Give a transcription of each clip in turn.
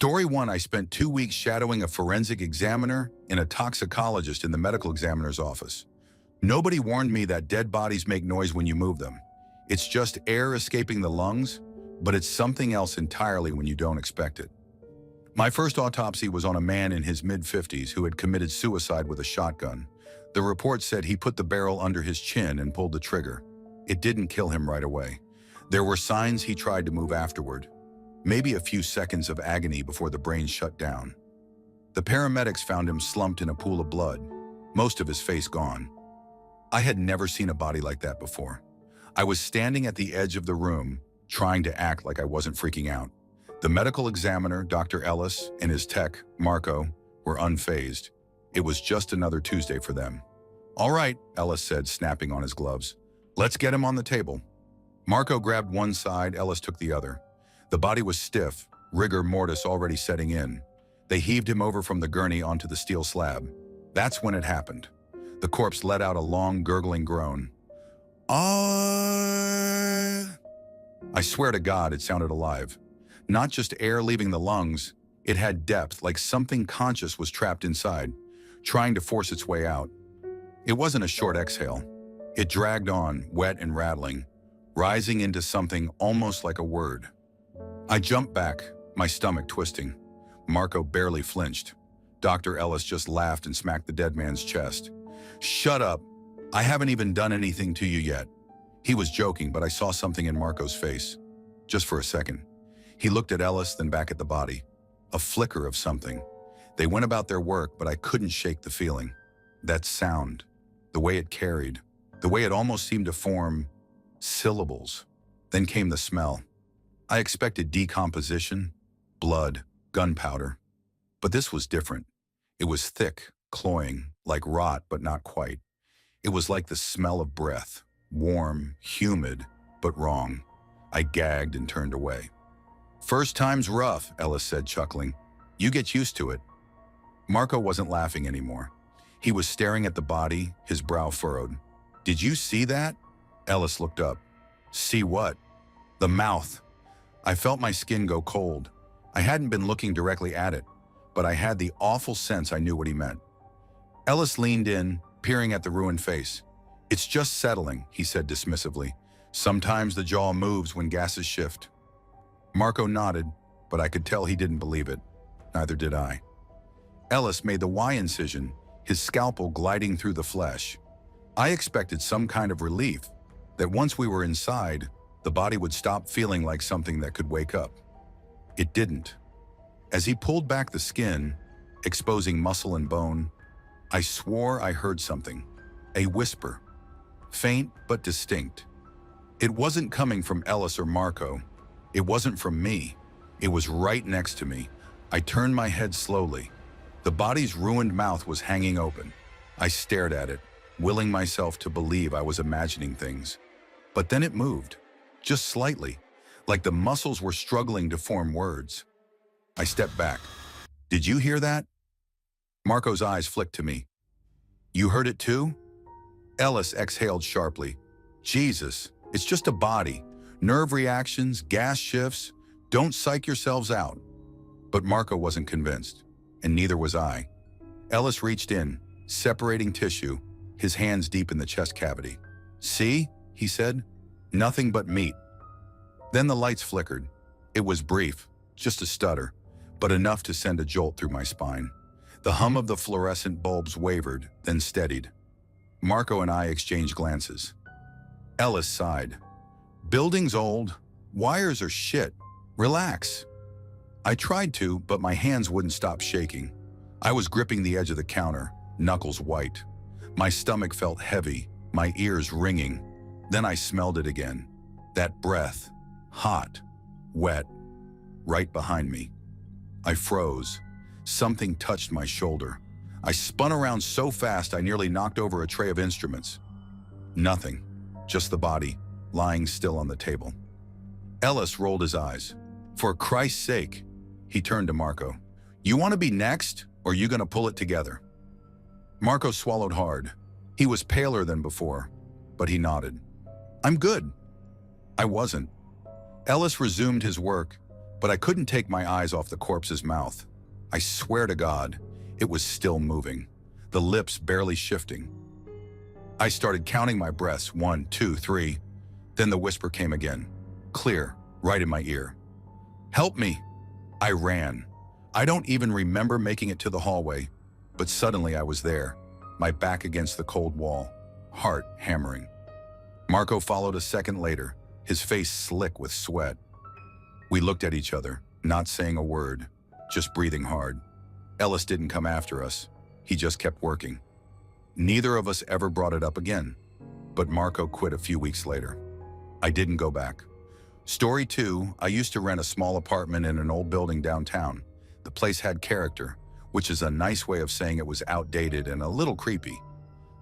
Story 1. I spent 2 weeks shadowing a forensic examiner and a toxicologist in the medical examiner's office. Nobody warned me that dead bodies make noise when you move them. It's just air escaping the lungs, but it's something else entirely when you don't expect it. My first autopsy was on a man in his mid-50s who had committed suicide with a shotgun. The report said he put the barrel under his chin and pulled the trigger. It didn't kill him right away. There were signs he tried to move afterward. Maybe a few seconds of agony before the brain shut down. The paramedics found him slumped in a pool of blood, most of his face gone. I had never seen a body like that before. I was standing at the edge of the room, trying to act like I wasn't freaking out. The medical examiner, Dr. Ellis, and his tech, Marco, were unfazed. It was just another Tuesday for them. "All right," Ellis said, snapping on his gloves. "Let's get him on the table." Marco grabbed one side, Ellis took the other. The body was stiff, rigor mortis already setting in. They heaved him over from the gurney onto the steel slab. That's when it happened. The corpse let out a long, gurgling groan. "Ah!" I swear to God, it sounded alive. Not just air leaving the lungs, it had depth, like something conscious was trapped inside, trying to force its way out. It wasn't a short exhale. It dragged on, wet and rattling, rising into something almost like a word. I jumped back, my stomach twisting. Marco barely flinched. Dr. Ellis just laughed and smacked the dead man's chest. "Shut up. I haven't even done anything to you yet." He was joking, but I saw something in Marco's face. Just for a second. He looked at Ellis, then back at the body. A flicker of something. They went about their work, but I couldn't shake the feeling. That sound. The way it carried. The way it almost seemed to form syllables. Then came the smell. I expected decomposition, blood, gunpowder. But this was different. It was thick, cloying, like rot, but not quite. It was like the smell of breath, warm, humid, but wrong. I gagged and turned away. "First time's rough," Ellis said, chuckling. "You get used to it." Marco wasn't laughing anymore. He was staring at the body, his brow furrowed. "Did you see that?" Ellis looked up. "See what?" "The mouth." I felt my skin go cold. I hadn't been looking directly at it, but I had the awful sense I knew what he meant. Ellis leaned in, peering at the ruined face. "It's just settling," he said dismissively. "Sometimes the jaw moves when gases shift." Marco nodded, but I could tell he didn't believe it. Neither did I. Ellis made the Y incision, his scalpel gliding through the flesh. I expected some kind of relief, that once we were inside, the body would stop feeling like something that could wake up. It didn't. As he pulled back the skin, exposing muscle and bone, I swore I heard something. A whisper. Faint but distinct. It wasn't coming from Ellis or Marco. It wasn't from me. It was right next to me. I turned my head slowly. The body's ruined mouth was hanging open. I stared at it, willing myself to believe I was imagining things. But then it moved. Just slightly, like the muscles were struggling to form words. I stepped back. "Did you hear that?" Marco's eyes flicked to me. "You heard it too?" Ellis exhaled sharply. "Jesus, it's just a body. Nerve reactions, gas shifts. Don't psych yourselves out." But Marco wasn't convinced, and neither was I. Ellis reached in, separating tissue, his hands deep in the chest cavity. "See?" he said. "Nothing but meat." Then the lights flickered. It was brief, just a stutter, but enough to send a jolt through my spine. The hum of the fluorescent bulbs wavered, then steadied. Marco and I exchanged glances. Ellis sighed. "Building's old. Wires are shit. Relax." I tried to, but my hands wouldn't stop shaking. I was gripping the edge of the counter, knuckles white. My stomach felt heavy, my ears ringing. Then I smelled it again. That breath, hot, wet, right behind me. I froze. Something touched my shoulder. I spun around so fast I nearly knocked over a tray of instruments. Nothing, just the body, lying still on the table. Ellis rolled his eyes. "For Christ's sake," he turned to Marco. "You want to be next, or are you going to pull it together?" Marco swallowed hard. He was paler than before, but he nodded. "I'm good." I wasn't. Ellis resumed his work, But I couldn't take my eyes off the corpse's mouth. I swear to God, it was still moving, the lips barely shifting. I started counting my breaths, 1, 2, 3. Then the whisper came again, clear, right in my ear. "Help me!" I ran. I don't even remember making it to the hallway, but suddenly I was there, my back against the cold wall, heart hammering. Marco followed a second later, his face slick with sweat. We looked at each other, not saying a word, just breathing hard. Ellis didn't come after us. He just kept working. Neither of us ever brought it up again, but Marco quit a few weeks later. I didn't go back. Story 2, I used to rent a small apartment in an old building downtown. The place had character, which is a nice way of saying it was outdated and a little creepy.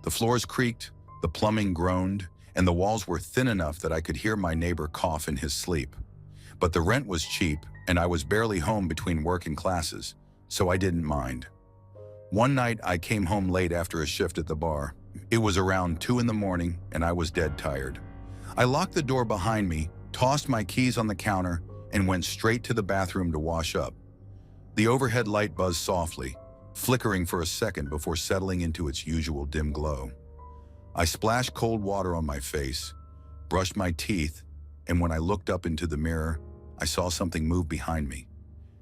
The floors creaked, the plumbing groaned, and the walls were thin enough that I could hear my neighbor cough in his sleep. But the rent was cheap, and I was barely home between work and classes, so I didn't mind. One night, I came home late after a shift at the bar. It was around 2 in the morning, and I was dead tired. I locked the door behind me, tossed my keys on the counter, and went straight to the bathroom to wash up. The overhead light buzzed softly, flickering for a second before settling into its usual dim glow. I splashed cold water on my face, brushed my teeth, and when I looked up into the mirror, I saw something move behind me.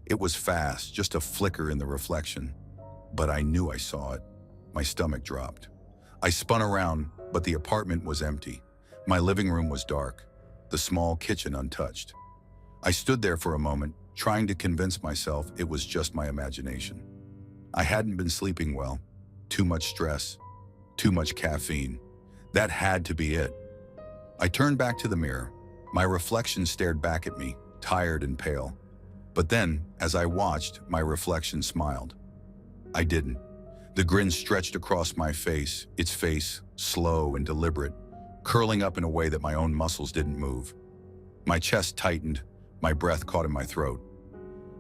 It was fast, just a flicker in the reflection, but I knew I saw it. My stomach dropped. I spun around, but the apartment was empty. My living room was dark, the small kitchen untouched. I stood there for a moment, trying to convince myself it was just my imagination. I hadn't been sleeping well. Too much stress, too much caffeine. That had to be it. I turned back to the mirror. My reflection stared back at me, tired and pale. But then, as I watched, my reflection smiled. I didn't. The grin stretched across my face, its face slow and deliberate, curling up in a way that my own muscles didn't move. My chest tightened, my breath caught in my throat.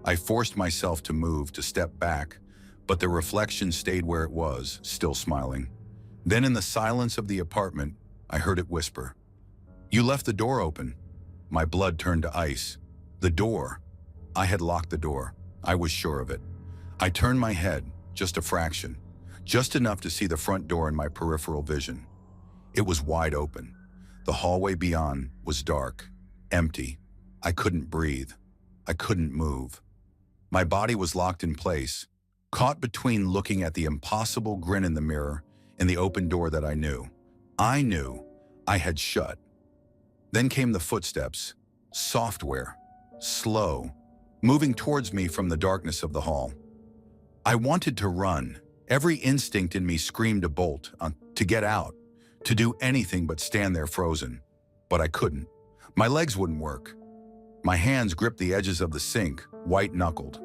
I forced myself to move, to step back, but the reflection stayed where it was, still smiling. Then in the silence of the apartment, I heard it whisper, "You left the door open." My blood turned to ice. The door. I had locked the door. I was sure of it. I turned my head, just a fraction, just enough to see the front door in my peripheral vision. It was wide open. The hallway beyond was dark, empty. I couldn't breathe. I couldn't move. My body was locked in place, caught between looking at the impossible grin in the mirror and the open door that I knew I had shut. Then came the footsteps, software, slow, moving towards me from the darkness of the hall. I wanted to run. Every instinct in me screamed to bolt, to get out, to do anything but stand there frozen. But I couldn't. My legs wouldn't work. My hands gripped the edges of the sink, white-knuckled.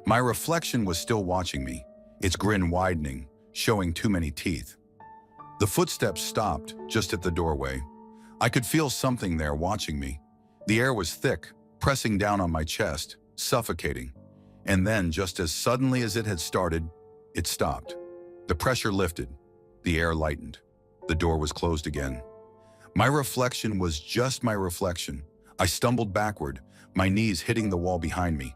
My reflection was still watching me, its grin widening, showing too many teeth. The footsteps stopped just at the doorway. I could feel something there watching me. The air was thick, pressing down on my chest, suffocating. And then, just as suddenly as it had started, it stopped. The pressure lifted. The air lightened. The door was closed again. My reflection was just my reflection. I stumbled backward, my knees hitting the wall behind me.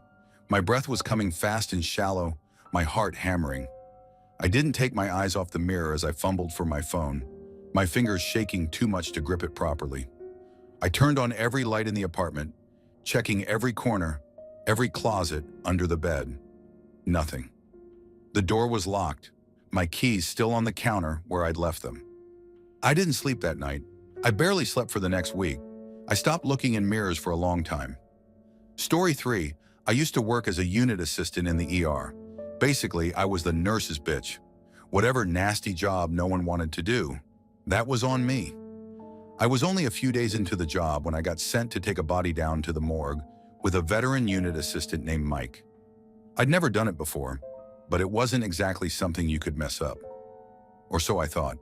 My breath was coming fast and shallow, my heart hammering. I didn't take my eyes off the mirror as I fumbled for my phone, my fingers shaking too much to grip it properly. I turned on every light in the apartment, checking every corner, every closet, under the bed. Nothing. The door was locked, my keys still on the counter where I'd left them. I didn't sleep that night. I barely slept for the next week. I stopped looking in mirrors for a long time. Story 3, I used to work as a unit assistant in the ER. Basically, I was the nurse's bitch. Whatever nasty job no one wanted to do, that was on me. I was only a few days into the job when I got sent to take a body down to the morgue with a veteran unit assistant named Mike. I'd never done it before, but it wasn't exactly something you could mess up. Or so I thought.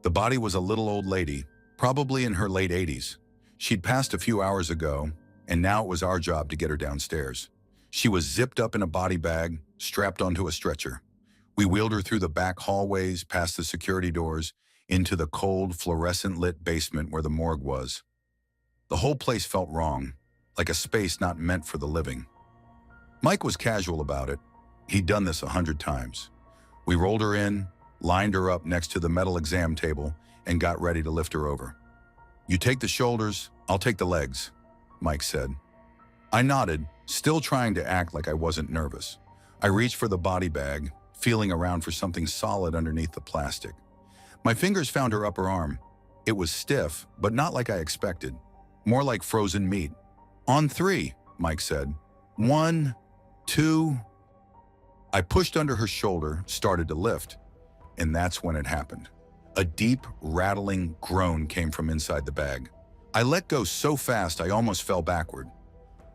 The body was a little old lady, probably in her late 80s. She'd passed a few hours ago, and now it was our job to get her downstairs. She was zipped up in a body bag, strapped onto a stretcher. We wheeled her through the back hallways, past the security doors, into the cold, fluorescent-lit basement where the morgue was. The whole place felt wrong, like a space not meant for the living. Mike was casual about it. He'd done this 100 times. We rolled her in, lined her up next to the metal exam table, and got ready to lift her over. "You take the shoulders, I'll take the legs," Mike said. I nodded, still trying to act like I wasn't nervous. I reached for the body bag, feeling around for something solid underneath the plastic. My fingers found her upper arm. It was stiff, but not like I expected. More like frozen meat. "On 3, Mike said. 1, 2. I pushed under her shoulder, started to lift, and that's when it happened. A deep, rattling groan came from inside the bag. I let go so fast I almost fell backward.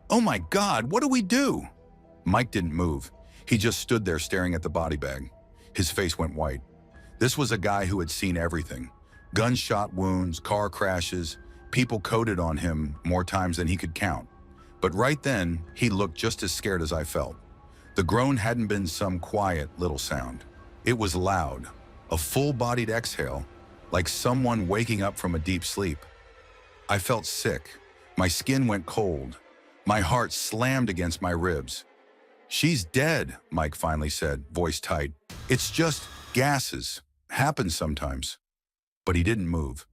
"Oh my God, what do we do?" Mike didn't move. He just stood there staring at the body bag. His face went white. This was a guy who had seen everything. Gunshot wounds, car crashes, people coded on him more times than he could count. But right then, he looked just as scared as I felt. The groan hadn't been some quiet little sound. It was loud, a full-bodied exhale, like someone waking up from a deep sleep. I felt sick. My skin went cold. My heart slammed against my ribs. "She's dead," Mike finally said, voice tight. "It's just gases. Happens sometimes." But he didn't move.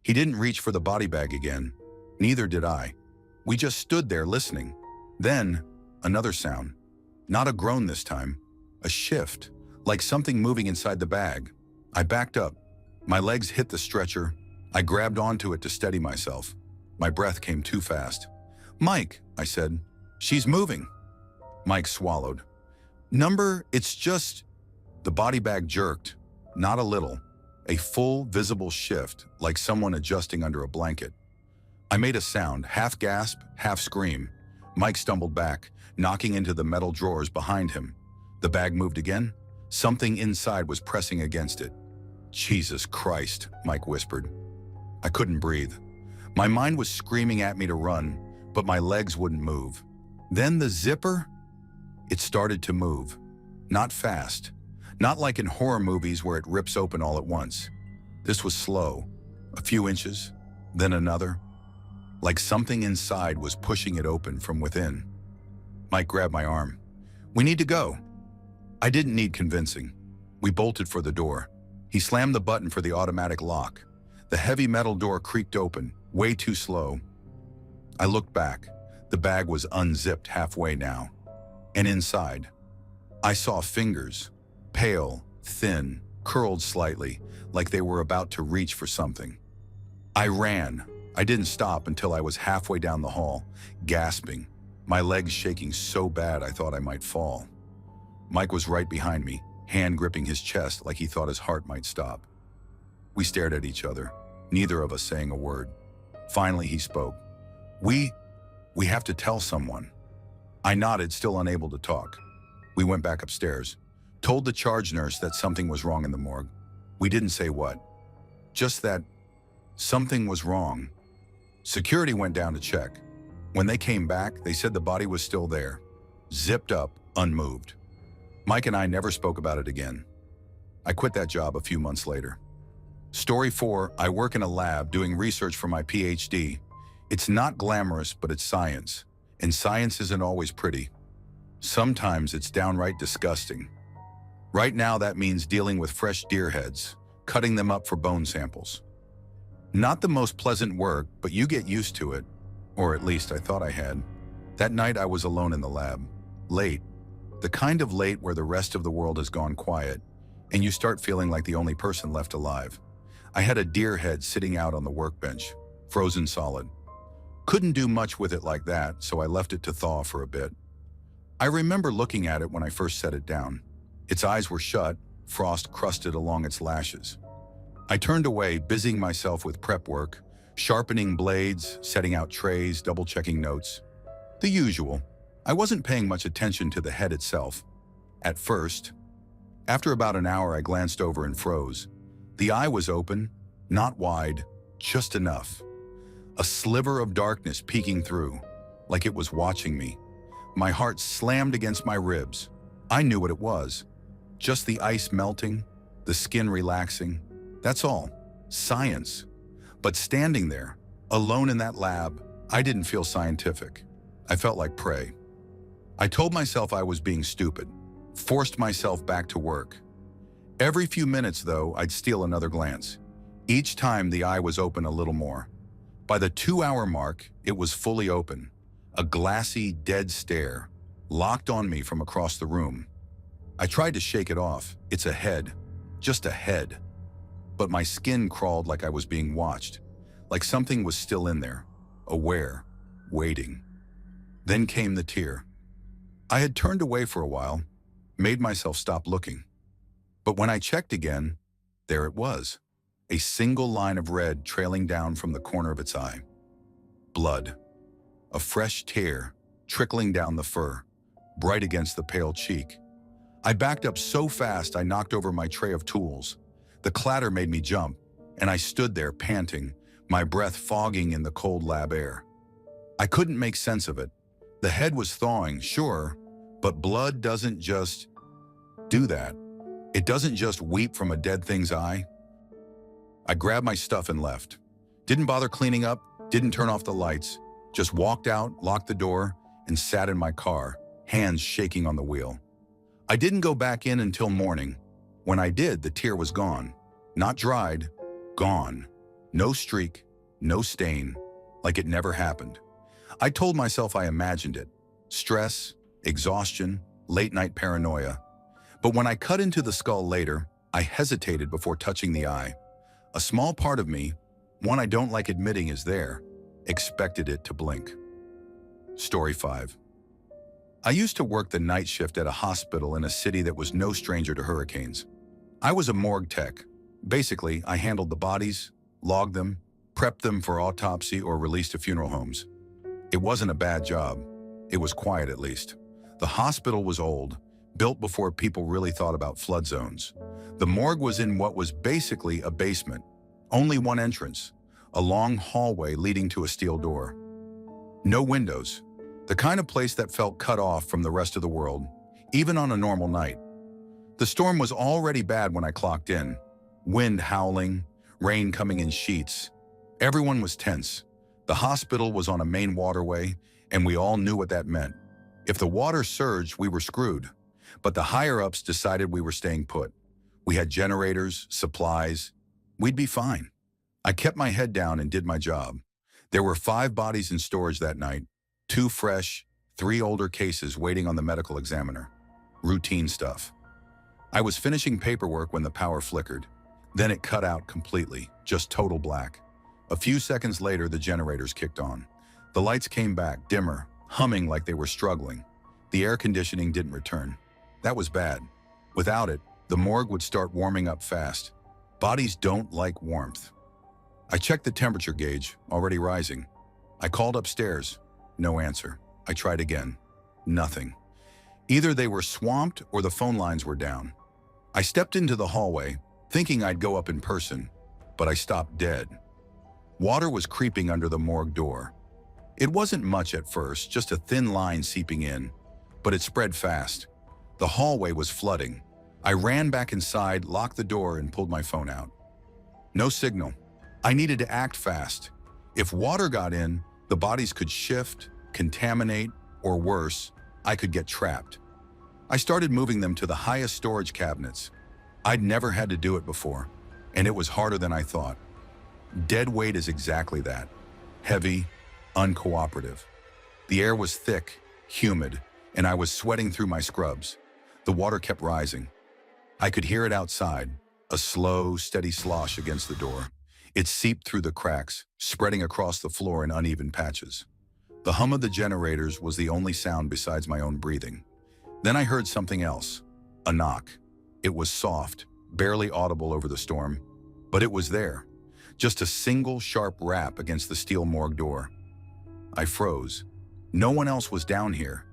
He didn't reach for the body bag again. Neither did I. We just stood there listening. Then, another sound. Not a groan this time. A shift, like something moving inside the bag. I backed up. My legs hit the stretcher. I grabbed onto it to steady myself. My breath came too fast. "Mike," I said, "she's moving." Mike swallowed. It's just..." The body bag jerked, not a little. A full, visible shift, like someone adjusting under a blanket. I made a sound, half gasp, half scream. Mike stumbled back, knocking into the metal drawers behind him. The bag moved again. Something inside was pressing against it. "Jesus Christ," Mike whispered. I couldn't breathe. My mind was screaming at me to run, but my legs wouldn't move. Then the zipper? It started to move. Not fast. Not like in horror movies where it rips open all at once. This was slow. A few inches, then another. Like something inside was pushing it open from within. Mike grabbed my arm. "We need to go." I didn't need convincing. We bolted for the door. He slammed the button for the automatic lock. The heavy metal door creaked open, way too slow. I looked back. The bag was unzipped halfway now. And inside, I saw fingers, pale, thin, curled slightly, like they were about to reach for something. I ran. I didn't stop until I was halfway down the hall, gasping, my legs shaking so bad I thought I might fall. Mike was right behind me, hand gripping his chest like he thought his heart might stop. We stared at each other, neither of us saying a word. Finally, he spoke. We have to tell someone." I nodded, still unable to talk. We went back upstairs, told the charge nurse that something was wrong in the morgue. We didn't say what, just that something was wrong. Security went down to check. When they came back, they said the body was still there, zipped up, unmoved. Mike and I never spoke about it again. I quit that job a few months later. Story 4, I work in a lab doing research for my PhD. It's not glamorous, but it's science. And science isn't always pretty. Sometimes it's downright disgusting. Right now, that means dealing with fresh deer heads, cutting them up for bone samples. Not the most pleasant work, but you get used to it. Or at least I thought I had. That night I was alone in the lab. Late. The kind of late where the rest of the world has gone quiet, and you start feeling like the only person left alive. I had a deer head sitting out on the workbench, frozen solid. Couldn't do much with it like that, so I left it to thaw for a bit. I remember looking at it when I first set it down. Its eyes were shut, frost crusted along its lashes. I turned away, busying myself with prep work, sharpening blades, setting out trays, double-checking notes. The usual. I wasn't paying much attention to the head itself. At first. After about an hour, I glanced over and froze. The eye was open, not wide, just enough. A sliver of darkness peeking through, like it was watching me. My heart slammed against my ribs. I knew what it was. Just the ice melting, the skin relaxing. That's all. Science. But standing there, alone in that lab, I didn't feel scientific. I felt like prey. I told myself I was being stupid, forced myself back to work. Every few minutes, though, I'd steal another glance. Each time the eye was open a little more. By the 2-hour mark, it was fully open, a glassy, dead stare, locked on me from across the room. I tried to shake it off. It's a head, just a head. But my skin crawled like I was being watched, like something was still in there, aware, waiting. Then came the tear. I had turned away for a while, made myself stop looking. But when I checked again, there it was, a single line of red trailing down from the corner of its eye. Blood. A fresh tear, trickling down the fur, bright against the pale cheek. I backed up so fast I knocked over my tray of tools. The clatter made me jump, and I stood there panting, my breath fogging in the cold lab air. I couldn't make sense of it. The head was thawing, sure, but blood doesn't just do that. It doesn't just weep from a dead thing's eye. I grabbed my stuff and left. Didn't bother cleaning up, didn't turn off the lights, just walked out, locked the door, and sat in my car, hands shaking on the wheel. I didn't go back in until morning. When I did, the tear was gone. Not dried, gone. No streak, no stain, like it never happened. I told myself I imagined it. Stress, exhaustion, late-night paranoia. But when I cut into the skull later, I hesitated before touching the eye. A small part of me, one I don't like admitting is there, expected it to blink. Story 5. I used to work the night shift at a hospital in a city that was no stranger to hurricanes. I was a morgue tech. Basically, I handled the bodies, logged them, prepped them for autopsy or released to funeral homes. It wasn't a bad job. It was quiet at least. The hospital was old, built before people really thought about flood zones. The morgue was in what was basically a basement. Only one entrance, a long hallway leading to a steel door. No windows. The kind of place that felt cut off from the rest of the world, even on a normal night. The storm was already bad when I clocked in. Wind howling, rain coming in sheets. Everyone was tense. The hospital was on a main waterway, and we all knew what that meant. If the water surged, we were screwed. But the higher-ups decided we were staying put. We had generators, supplies. We'd be fine. I kept my head down and did my job. There were 5 bodies in storage that night, 2 fresh, 3 older cases waiting on the medical examiner. Routine stuff. I was finishing paperwork when the power flickered. Then it cut out completely, just total black. A few seconds later, the generators kicked on. The lights came back, dimmer, humming like they were struggling. The air conditioning didn't return. That was bad. Without it, the morgue would start warming up fast. Bodies don't like warmth. I checked the temperature gauge, already rising. I called upstairs. No answer. I tried again. Nothing. Either they were swamped or the phone lines were down. I stepped into the hallway, thinking I'd go up in person, but I stopped dead. Water was creeping under the morgue door. It wasn't much at first, just a thin line seeping in, but it spread fast. The hallway was flooding. I ran back inside, locked the door, and pulled my phone out. No signal. I needed to act fast. If water got in, the bodies could shift, contaminate, or worse, I could get trapped. I started moving them to the highest storage cabinets. I'd never had to do it before, and it was harder than I thought. Dead weight is exactly that. Heavy, uncooperative. The air was thick, humid, and I was sweating through my scrubs. The water kept rising. I could hear it outside, a slow, steady slosh against the door. It seeped through the cracks, spreading across the floor in uneven patches. The hum of the generators was the only sound besides my own breathing. Then I heard something else, a knock. It was soft, barely audible over the storm, but it was there. Just a single sharp rap against the steel morgue door. I froze. No one else was down here,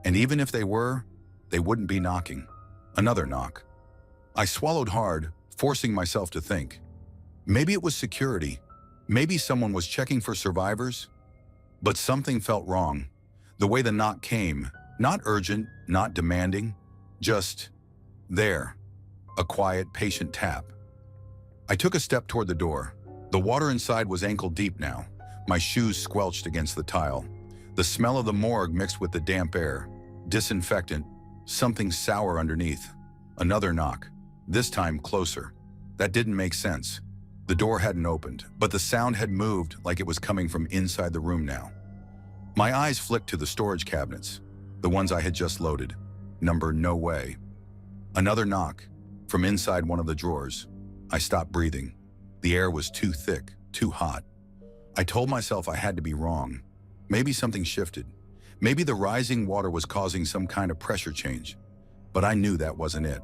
and even if they were, they wouldn't be knocking. Another knock. I swallowed hard, forcing myself to think. Maybe it was security. Maybe someone was checking for survivors. But something felt wrong. The way the knock came, not urgent, not demanding, just there. A quiet, patient tap. I took a step toward the door. The water inside was ankle deep now. My shoes squelched against the tile. The smell of the morgue mixed with the damp air. Disinfectant, something sour underneath. Another knock, this time closer. That didn't make sense. The door hadn't opened, but the sound had moved like it was coming from inside the room now. My eyes flicked to the storage cabinets, the ones I had just loaded. Number no way. Another knock, from inside one of the drawers. I stopped breathing. The air was too thick, too hot. I told myself I had to be wrong. Maybe something shifted. Maybe the rising water was causing some kind of pressure change. But I knew that wasn't it.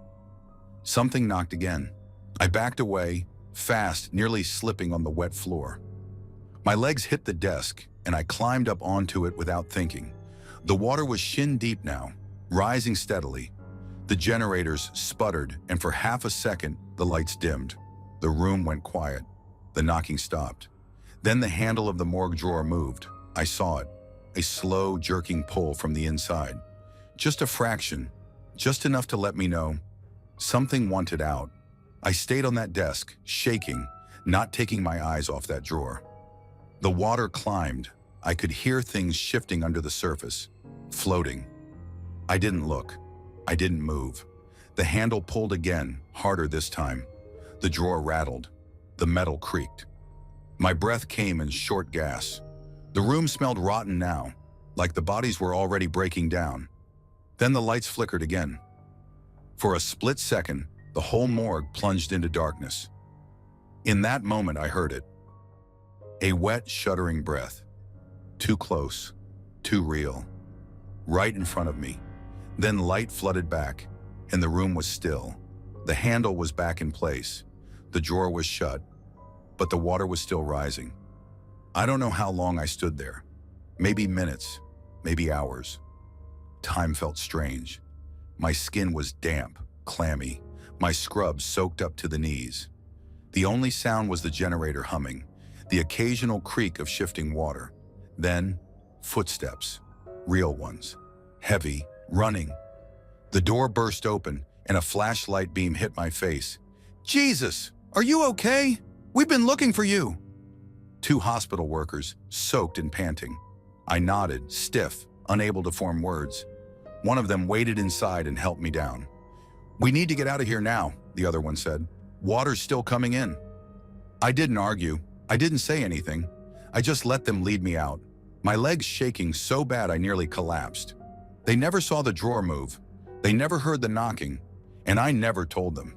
Something knocked again. I backed away, fast, nearly slipping on the wet floor. My legs hit the desk, and I climbed up onto it without thinking. The water was shin-deep now, rising steadily. The generators sputtered, and for half a second, the lights dimmed. The room went quiet. The knocking stopped. Then the handle of the morgue drawer moved. I saw it, a slow, jerking pull from the inside. Just a fraction, just enough to let me know something wanted out. I stayed on that desk, shaking, not taking my eyes off that drawer. The water climbed. I could hear things shifting under the surface, floating. I didn't look. I didn't move. The handle pulled again, harder this time. The drawer rattled. The metal creaked. My breath came in short gasps. The room smelled rotten now, like the bodies were already breaking down. Then the lights flickered again. For a split second, the whole morgue plunged into darkness. In that moment, I heard it. A wet, shuddering breath. Too close, too real. Right in front of me. Then light flooded back, and the room was still. The handle was back in place. The drawer was shut, but the water was still rising. I don't know how long I stood there. Maybe minutes, maybe hours. Time felt strange. My skin was damp, clammy, my scrubs soaked up to the knees. The only sound was the generator humming, the occasional creak of shifting water. Then, footsteps, real ones, heavy, running. The door burst open and a flashlight beam hit my face. "Jesus, are you okay? We've been looking for you." Two hospital workers, soaked and panting. I nodded, stiff, unable to form words. One of them waded inside and helped me down. "We need to get out of here now," the other one said. "Water's still coming in." I didn't argue. I didn't say anything. I just let them lead me out, my legs shaking so bad I nearly collapsed. They never saw the drawer move. They never heard the knocking, and I never told them.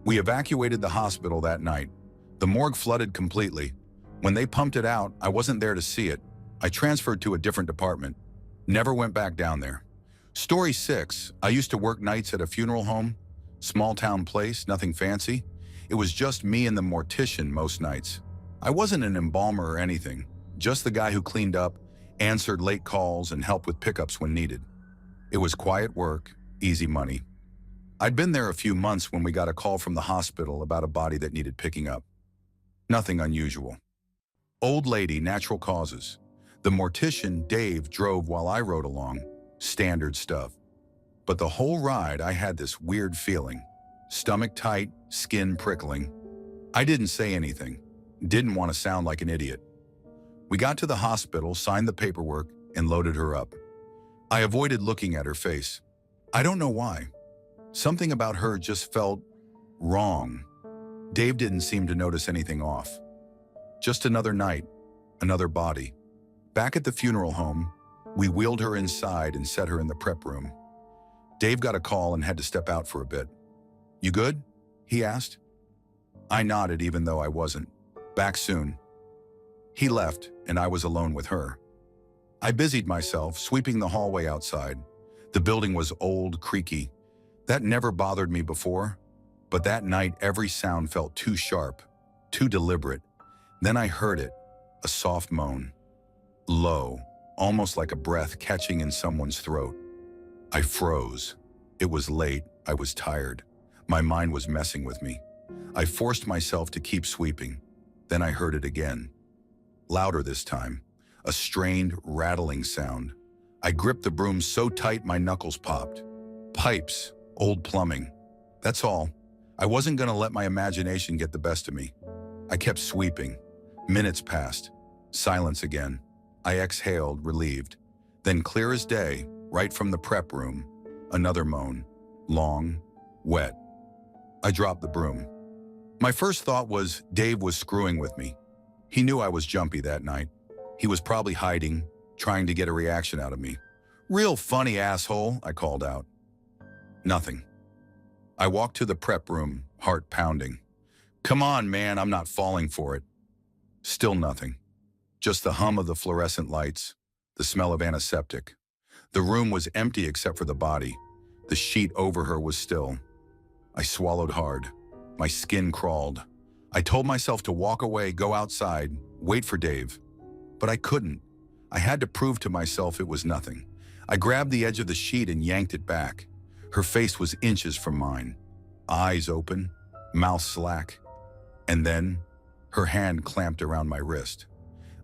We evacuated the hospital that night. The morgue flooded completely. When they pumped it out, I wasn't there to see it. I transferred to a different department. Never went back down there. Story 6, I used to work nights at a funeral home. Small town place, nothing fancy. It was just me and the mortician most nights. I wasn't an embalmer or anything, just the guy who cleaned up, answered late calls, and helped with pickups when needed. It was quiet work, easy money. I'd been there a few months when we got a call from the hospital about a body that needed picking up. Nothing unusual. Old lady, natural causes. The mortician, Dave, drove while I rode along. Standard stuff. But the whole ride, I had this weird feeling. Stomach tight, skin prickling. I didn't say anything. Didn't want to sound like an idiot. We got to the hospital, signed the paperwork, and loaded her up. I avoided looking at her face. I don't know why. Something about her just felt wrong. Dave didn't seem to notice anything off. Just another night, another body. Back at the funeral home, we wheeled her inside and set her in the prep room. Dave got a call and had to step out for a bit. "You good?" he asked. I nodded even though I wasn't. "Back soon." He left, and I was alone with her. I busied myself, sweeping the hallway outside. The building was old, creaky. That never bothered me before, but that night every sound felt too sharp, too deliberate. Then I heard it, a soft moan. Low, almost like a breath catching in someone's throat. I froze. It was late, I was tired. My mind was messing with me. I forced myself to keep sweeping. Then I heard it again. Louder this time, a strained, rattling sound. I gripped the broom so tight my knuckles popped. Pipes, old plumbing. That's all. I wasn't going to let my imagination get the best of me. I kept sweeping. Minutes passed. Silence again. I exhaled, relieved. Then, clear as day, right from the prep room. Another moan. Long, wet. I dropped the broom. My first thought was Dave was screwing with me. He knew I was jumpy that night. He was probably hiding, trying to get a reaction out of me. "Real funny, asshole," I called out. Nothing. I walked to the prep room, heart pounding. "Come on, man, I'm not falling for it." Still nothing. Just the hum of the fluorescent lights, the smell of antiseptic. The room was empty except for the body. The sheet over her was still. I swallowed hard. My skin crawled. I told myself to walk away, go outside, wait for Dave. But I couldn't. I had to prove to myself it was nothing. I grabbed the edge of the sheet and yanked it back. Her face was inches from mine. Eyes open, mouth slack. And then, her hand clamped around my wrist.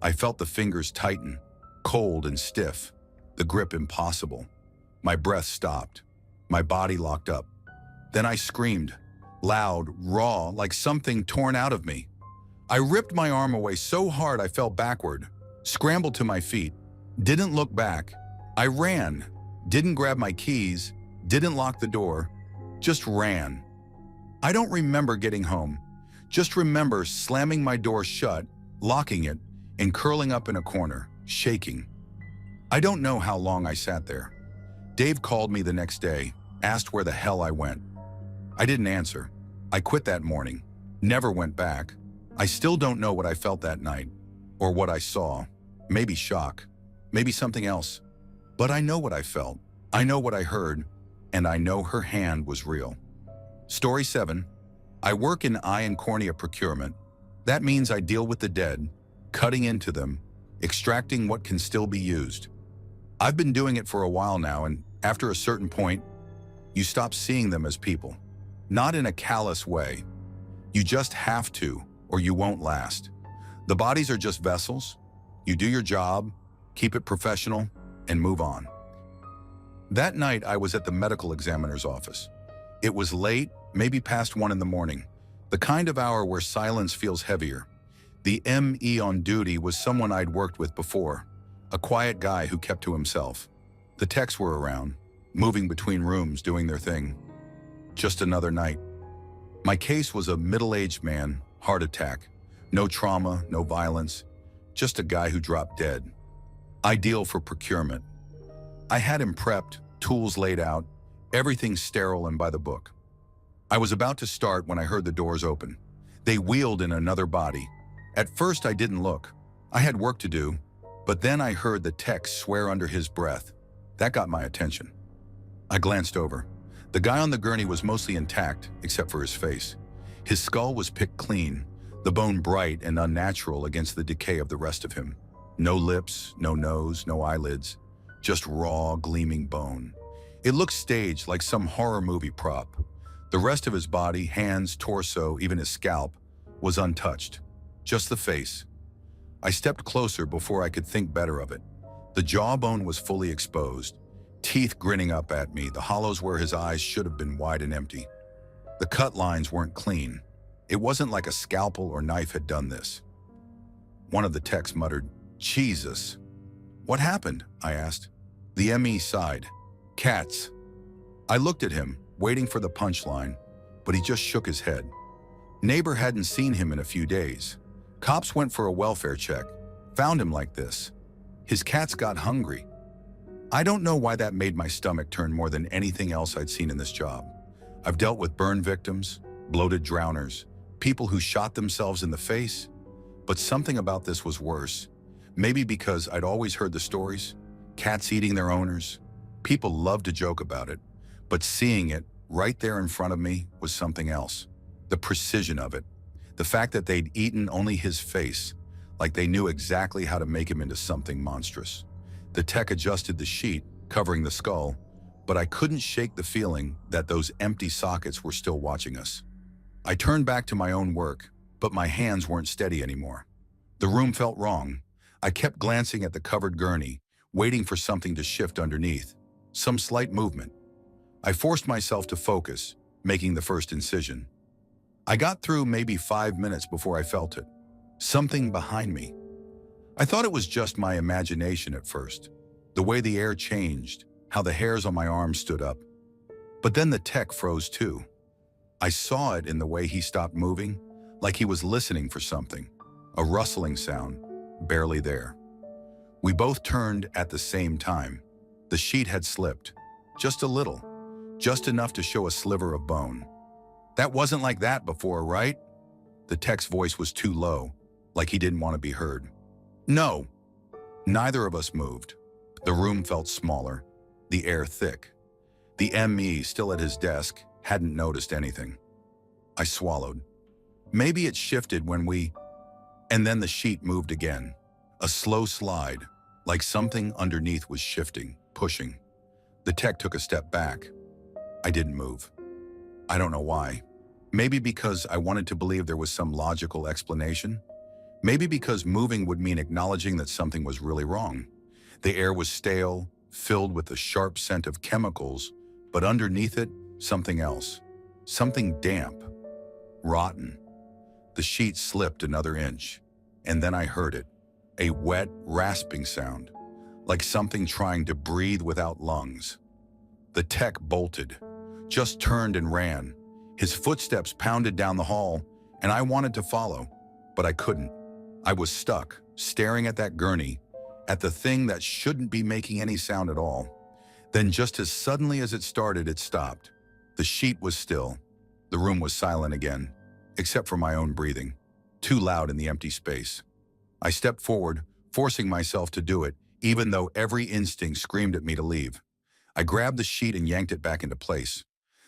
I felt the fingers tighten, cold and stiff, the grip impossible. My breath stopped. My body locked up. Then I screamed, loud, raw, like something torn out of me. I ripped my arm away so hard I fell backward, scrambled to my feet, didn't look back. I ran, didn't grab my keys, didn't lock the door, just ran. I don't remember getting home, just remember slamming my door shut, locking it, and curling up in a corner, shaking. I don't know how long I sat there. Dave called me the next day, asked where the hell I went. I didn't answer. I quit that morning, never went back. I still don't know what I felt that night, or what I saw. Maybe shock, maybe something else. But I know what I felt, I know what I heard, and I know her hand was real. Story 7. I work in eye and cornea procurement. That means I deal with the dead, cutting into them, extracting what can still be used. I've been doing it for a while now, and after a certain point, you stop seeing them as people. Not in a callous way. You just have to, or you won't last. The bodies are just vessels. You do your job, keep it professional, and move on. That night, I was at the medical examiner's office. It was late, maybe past 1 in the morning, the kind of hour where silence feels heavier. The ME on duty was someone I'd worked with before, a quiet guy who kept to himself. The techs were around, moving between rooms, doing their thing. Just another night. My case was a middle-aged man, heart attack. No trauma, no violence, just a guy who dropped dead. Ideal for procurement. I had him prepped, tools laid out, everything sterile and by the book. I was about to start when I heard the doors open. They wheeled in another body. At first I didn't look. I had work to do, but then I heard the tech swear under his breath. That got my attention. I glanced over. The guy on the gurney was mostly intact, except for his face. His skull was picked clean, the bone bright and unnatural against the decay of the rest of him. No lips, no nose, no eyelids, just raw, gleaming bone. It looked staged like some horror movie prop. The rest of his body, hands, torso, even his scalp, was untouched. Just the face. I stepped closer before I could think better of it. The jawbone was fully exposed, teeth grinning up at me, the hollows where his eyes should have been wide and empty. The cut lines weren't clean. It wasn't like a scalpel or knife had done this. One of the techs muttered, "Jesus." "What happened?" I asked. The ME sighed. "Cats." I looked at him, waiting for the punchline, but he just shook his head. Neighbor hadn't seen him in a few days. Cops went for a welfare check, found him like this. His cats got hungry. I don't know why that made my stomach turn more than anything else I'd seen in this job. I've dealt with burn victims, bloated drowners, people who shot themselves in the face, but something about this was worse. Maybe because I'd always heard the stories, cats eating their owners. People loved to joke about it, but seeing it right there in front of me was something else. The precision of it. The fact that they'd eaten only his face, like they knew exactly how to make him into something monstrous. The tech adjusted the sheet, covering the skull, but I couldn't shake the feeling that those empty sockets were still watching us. I turned back to my own work, but my hands weren't steady anymore. The room felt wrong. I kept glancing at the covered gurney, waiting for something to shift underneath, some slight movement. I forced myself to focus, making the first incision. I got through maybe 5 minutes before I felt it. Something behind me. I thought it was just my imagination at first. The way the air changed, how the hairs on my arms stood up. But then the tech froze too. I saw it in the way he stopped moving, like he was listening for something. A rustling sound, barely there. We both turned at the same time. The sheet had slipped, just a little, just enough to show a sliver of bone. "That wasn't like that before, right?" The tech's voice was too low, like he didn't want to be heard. "No." Neither of us moved. The room felt smaller, the air thick. The ME, still at his desk, hadn't noticed anything. I swallowed. Maybe it shifted when we... And then the sheet moved again. A slow slide, like something underneath was shifting, pushing. The tech took a step back. I didn't move. I don't know why. Maybe because I wanted to believe there was some logical explanation. Maybe because moving would mean acknowledging that something was really wrong. The air was stale, filled with the sharp scent of chemicals, but underneath it, something else. Something damp. Rotten. The sheet slipped another inch, and then I heard it. A wet, rasping sound, like something trying to breathe without lungs. The tech bolted, just turned and ran. His footsteps pounded down the hall, and I wanted to follow, but I couldn't. I was stuck, staring at that gurney, at the thing that shouldn't be making any sound at all. Then just as suddenly as it started, it stopped. The sheet was still. The room was silent again, except for my own breathing, too loud in the empty space. I stepped forward, forcing myself to do it, even though every instinct screamed at me to leave. I grabbed the sheet and yanked it back into place.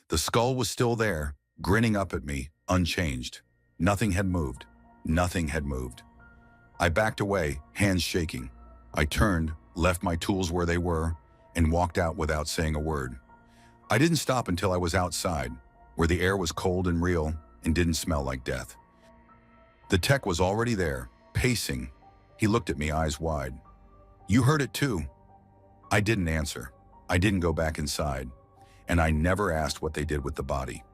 The skull was still there, grinning up at me, unchanged. Nothing had moved. Nothing had moved. I backed away, hands shaking. I turned, left my tools where they were, and walked out without saying a word. I didn't stop until I was outside, where the air was cold and real and didn't smell like death. The tech was already there, pacing. He looked at me, eyes wide. "You heard it too?" I didn't answer. I didn't go back inside, and I never asked what they did with the body.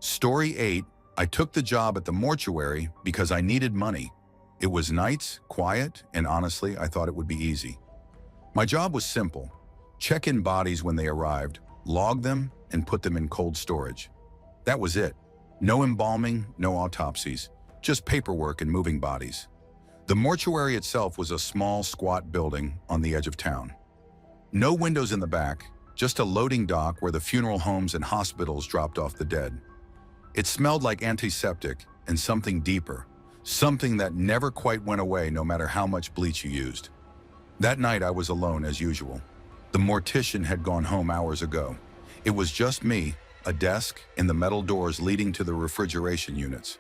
Story 8, I took the job at the mortuary because I needed money. It was nights, quiet, and honestly, I thought it would be easy. My job was simple. Check in bodies when they arrived, log them, and put them in cold storage. That was it. No embalming, no autopsies, just paperwork and moving bodies. The mortuary itself was a small, squat building on the edge of town. No windows in the back, just a loading dock where the funeral homes and hospitals dropped off the dead. It smelled like antiseptic and something deeper, something that never quite went away no matter how much bleach you used. That night I was alone as usual. The mortician had gone home hours ago. It was just me, a desk, and the metal doors leading to the refrigeration units.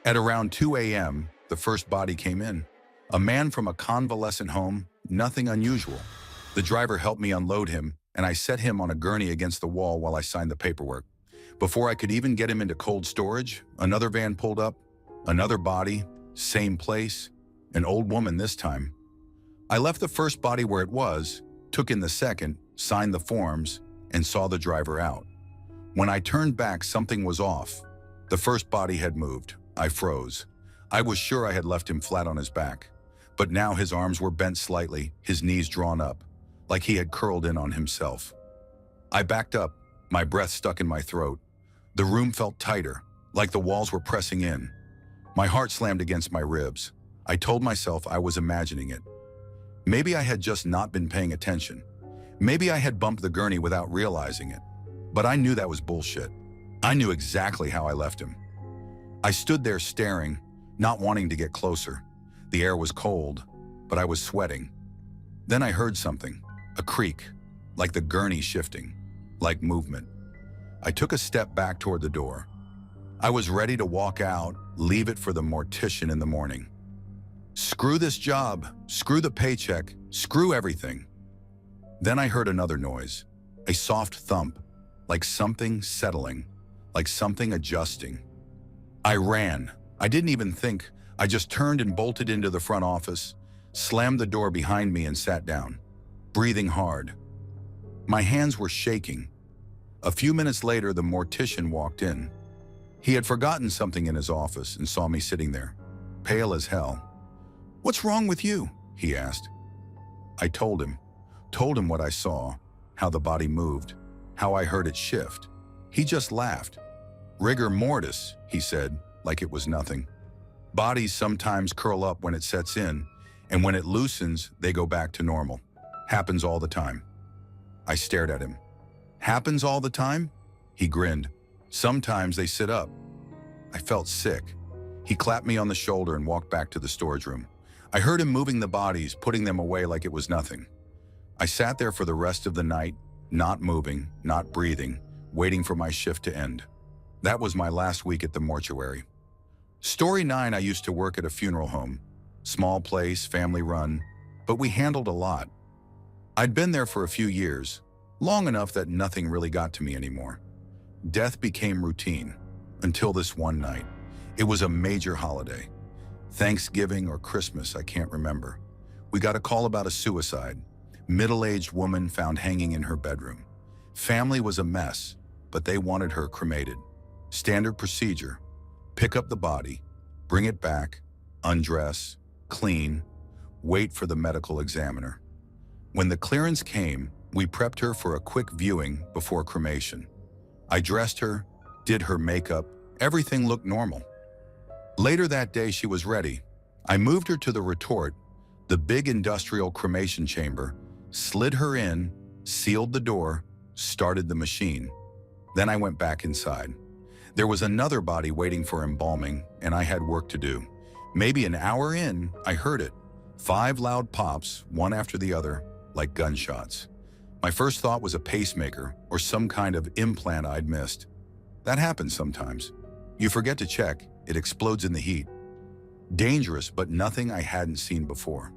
At around 2 a.m., the first body came in. A man from a convalescent home, nothing unusual. The driver helped me unload him, and I set him on a gurney against the wall while I signed the paperwork. Before I could even get him into cold storage, another van pulled up, another body, same place, an old woman this time. I left the first body where it was, took in the second, signed the forms, and saw the driver out. When I turned back, something was off. The first body had moved. I froze. I was sure I had left him flat on his back, but now his arms were bent slightly, his knees drawn up, like he had curled in on himself. I backed up, my breath stuck in my throat. The room felt tighter, like the walls were pressing in. My heart slammed against my ribs. I told myself I was imagining it. Maybe I had just not been paying attention. Maybe I had bumped the gurney without realizing it. But I knew that was bullshit. I knew exactly how I left him. I stood there staring, not wanting to get closer. The air was cold, but I was sweating. Then I heard something, a creak, like the gurney shifting, like movement. I took a step back toward the door. I was ready to walk out, leave it for the mortician in the morning. Screw this job, screw the paycheck, screw everything. Then I heard another noise, a soft thump, like something settling, like something adjusting. I ran. I didn't even think. I just turned and bolted into the front office, slammed the door behind me and sat down, breathing hard. My hands were shaking. A few minutes later, the mortician walked in. He had forgotten something in his office and saw me sitting there, pale as hell. "What's wrong with you?" he asked. I told him what I saw. how the body moved, how I heard it shift. He just laughed. "Rigor mortis," he said, like it was nothing. "Bodies sometimes curl up when it sets in, and when it loosens, they go back to normal. Happens all the time." I stared at him. "Happens all the time?" He grinned. "Sometimes they sit up." I felt sick. He clapped me on the shoulder and walked back to the storage room. I heard him moving the bodies, putting them away like it was nothing. I sat there for the rest of the night, not moving, not breathing, waiting for my shift to end. That was my last week at the mortuary. Story 9, I used to work at a funeral home. Small place, family run, but we handled a lot. I'd been there for a few years, long enough that nothing really got to me anymore. Death became routine, until this one night. It was a major holiday. Thanksgiving or Christmas, I can't remember. We got a call about a suicide. Middle-aged woman found hanging in her bedroom. Family was a mess, but they wanted her cremated. Standard procedure: pick up the body, bring it back, undress, clean, wait for the medical examiner. When the clearance came, we prepped her for a quick viewing before cremation. I dressed her, did her makeup, everything looked normal. Later that day, she was ready. I moved her to the retort, the big industrial cremation chamber, slid her in, sealed the door, started the machine. Then I went back inside. There was another body waiting for embalming, and I had work to do. Maybe an hour in, I heard it. 5 loud pops, one after the other, like gunshots. My first thought was a pacemaker or some kind of implant I'd missed. That happens sometimes. You forget to check, it explodes in the heat. Dangerous, but nothing I hadn't seen before.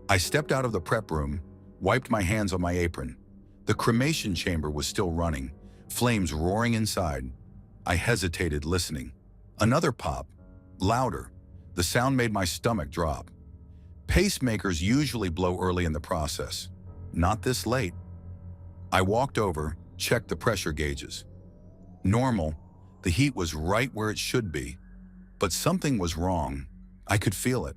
I stepped out of the prep room, wiped my hands on my apron. The cremation chamber was still running, flames roaring inside. I hesitated, listening. Another pop, louder. The sound made my stomach drop. Pacemakers usually blow early in the process. Not this late. I walked over, checked the pressure gauges. Normal, the heat was right where it should be. But something was wrong. I could feel it.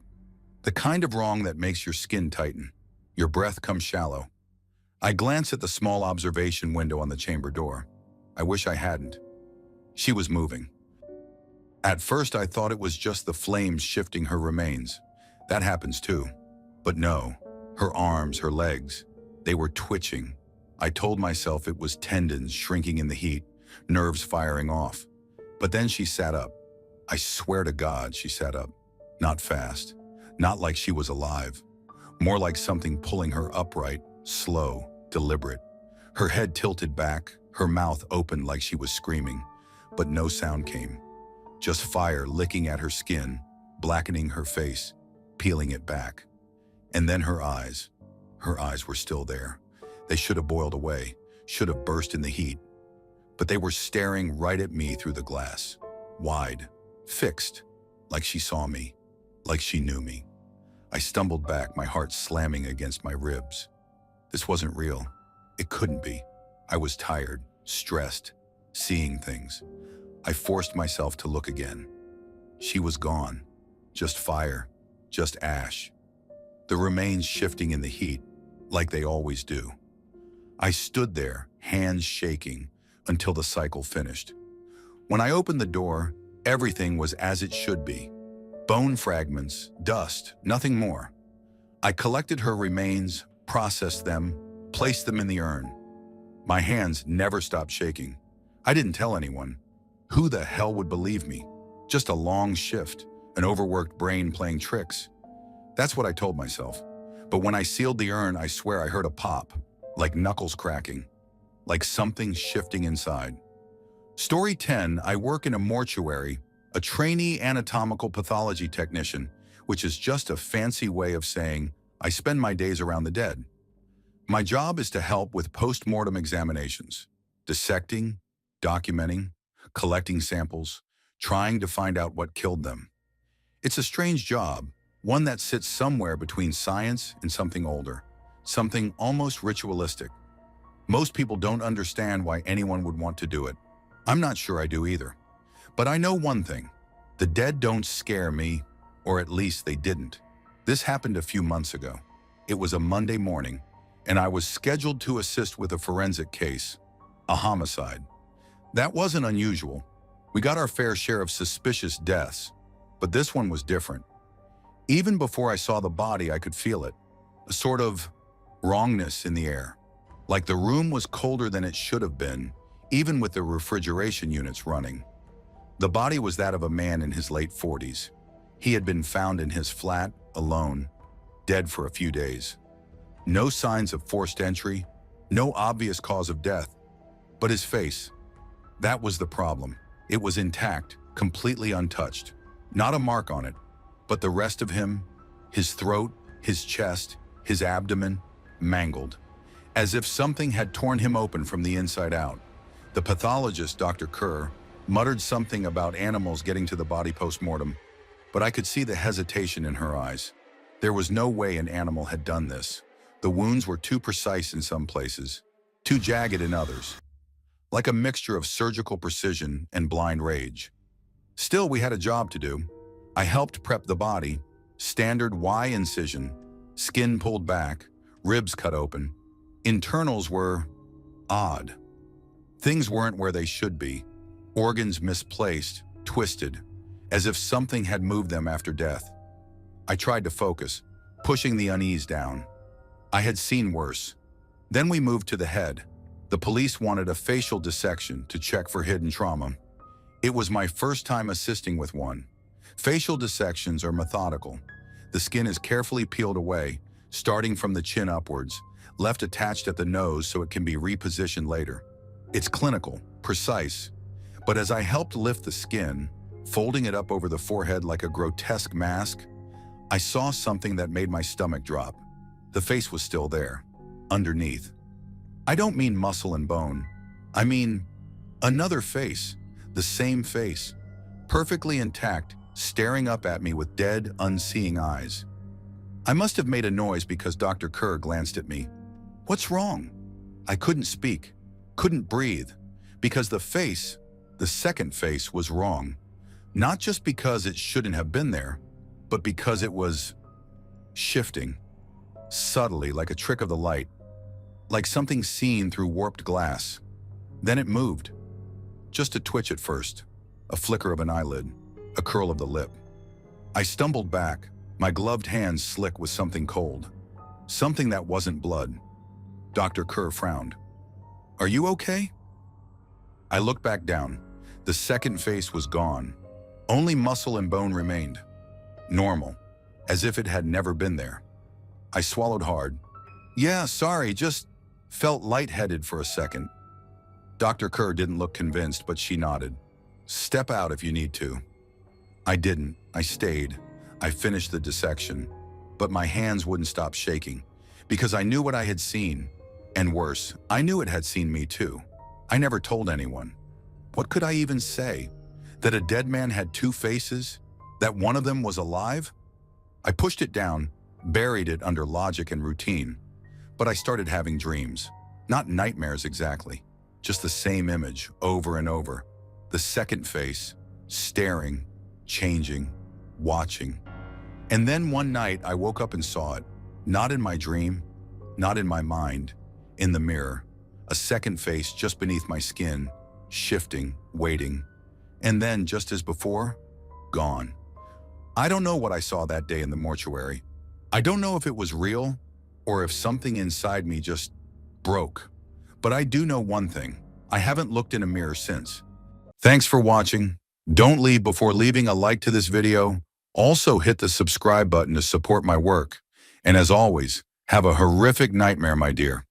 The kind of wrong that makes your skin tighten. Your breath comes shallow. I glanced at the small observation window on the chamber door. I wish I hadn't. She was moving. At first, I thought it was just the flames shifting her remains. That happens too. But no, her arms, her legs, they were twitching. I told myself it was tendons shrinking in the heat, nerves firing off. But then she sat up. I swear to God, she sat up. Not fast, not like she was alive. More like something pulling her upright, slow, deliberate. Her head tilted back, her mouth opened like she was screaming. But no sound came. Just fire licking at her skin, blackening her face, peeling it back. And then her eyes were still there. They should have boiled away, should have burst in the heat. But they were staring right at me through the glass, wide, fixed, like she saw me, like she knew me. I stumbled back, my heart slamming against my ribs. This wasn't real. It couldn't be. I was tired, stressed, seeing things. I forced myself to look again. She was gone. Just fire, just ash. The remains shifting in the heat, like they always do. I stood there, hands shaking, until the cycle finished. When I opened the door, everything was as it should be. Bone fragments, dust, nothing more. I collected her remains, processed them, placed them in the urn. My hands never stopped shaking. I didn't tell anyone. Who the hell would believe me? Just a long shift, an overworked brain playing tricks. That's what I told myself. But when I sealed the urn, I swear I heard a pop, like knuckles cracking, like something shifting inside. Story 10, I work in a mortuary, a trainee anatomical pathology technician, which is just a fancy way of saying I spend my days around the dead. My job is to help with post-mortem examinations, dissecting, documenting, collecting samples, trying to find out what killed them. It's a strange job, one that sits somewhere between science and something older, something almost ritualistic. Most people don't understand why anyone would want to do it. I'm not sure I do either. But I know one thing. The dead don't scare me, or at least they didn't. This happened a few months ago. It was a Monday morning. and I was scheduled to assist with a forensic case, a homicide. That wasn't unusual. We got our fair share of suspicious deaths, but this one was different. Even before I saw the body, I could feel it, a sort of wrongness in the air. Like the room was colder than it should have been, even with the refrigeration units running. The body was that of a man in his late 40s. He had been found in his flat, alone, dead for a few days. No signs of forced entry, no obvious cause of death. But his face, that was the problem. It was intact, completely untouched. Not a mark on it, but the rest of him, his throat, his chest, his abdomen, mangled, as if something had torn him open from the inside out. The pathologist, Dr. Kerr, muttered something about animals getting to the body post-mortem, but I could see the hesitation in her eyes. There was no way an animal had done this. The wounds were too precise in some places, too jagged in others, like a mixture of surgical precision and blind rage. Still, we had a job to do. I helped prep the body, standard Y incision, skin pulled back, ribs cut open. Internals were odd. Things weren't where they should be. Organs misplaced, twisted, as if something had moved them after death. I tried to focus, pushing the unease down. I had seen worse. Then we moved to the head. The police wanted a facial dissection to check for hidden trauma. It was my first time assisting with one. Facial dissections are methodical. The skin is carefully peeled away, starting from the chin upwards, left attached at the nose so it can be repositioned later. It's clinical, precise, but as I helped lift the skin, folding it up over the forehead like a grotesque mask, I saw something that made my stomach drop. The face was still there, underneath. I don't mean muscle and bone. I mean another face, the same face, perfectly intact, staring up at me with dead, unseeing eyes. I must have made a noise because Dr. Kerr glanced at me. What's wrong? I couldn't speak, couldn't breathe, because the face, the second face, was wrong. Not just because it shouldn't have been there, but because it was shifting, subtly like a trick of the light, like something seen through warped glass. Then it moved. Just a twitch at first, a flicker of an eyelid, a curl of the lip. I stumbled back, my gloved hands slick with something cold, something that wasn't blood. Dr. Kerr frowned. "Are you okay?" I looked back down. The second face was gone. Only muscle and bone remained. Normal, as if it had never been there. I swallowed hard. "Yeah, sorry, just felt lightheaded for a second." Dr. Kerr didn't look convinced, but she nodded. "Step out if you need to." I didn't. I stayed. I finished the dissection, but my hands wouldn't stop shaking because I knew what I had seen. And worse, I knew it had seen me too. I never told anyone. What could I even say? That a dead man had two faces? That one of them was alive? I pushed it down, buried it under logic and routine. But I started having dreams. Not nightmares exactly, just the same image over and over. The second face, staring, changing, watching. And then one night I woke up and saw it. Not in my dream, not in my mind, in the mirror. A second face just beneath my skin, shifting, waiting. And then, just as before, gone. I don't know what I saw that day in the mortuary. I don't know if it was real or if something inside me just broke. But I do know one thing. I haven't looked in a mirror since. Thanks for watching. Don't leave before leaving a like to this video. Also hit the subscribe button to support my work. And as always, have a horrific nightmare, my dear.